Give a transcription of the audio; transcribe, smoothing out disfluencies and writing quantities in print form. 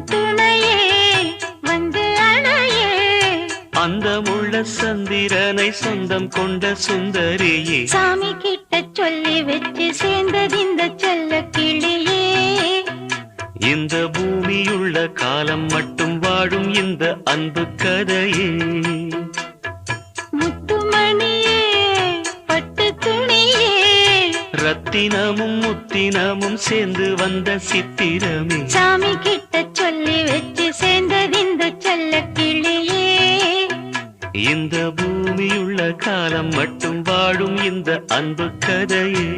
துணையே வந்து அணையே அந்த முள்ள சந்திரனை சொந்தம் கொண்ட சுந்தரியே சாமி கிட்ட சொல்லி வச்சு சேர்ந்தது இந்த செல்ல கிளியே இந்த பூமியுள்ள காலம் மட்டும் வாழும் இந்த அன்பு கதையே முத்துமணியே பட்டு துணியே ரத்தினமும் முத்தினமும் சேர்ந்து வந்த சித்திரமே சாமி கிட்ட சொல்லி வச்சு சேர்ந்தது இந்த செல்ல கிளியே இந்த பூமியுள்ள காலம் மட்டும் வாழும் இந்த அன்பு கதையே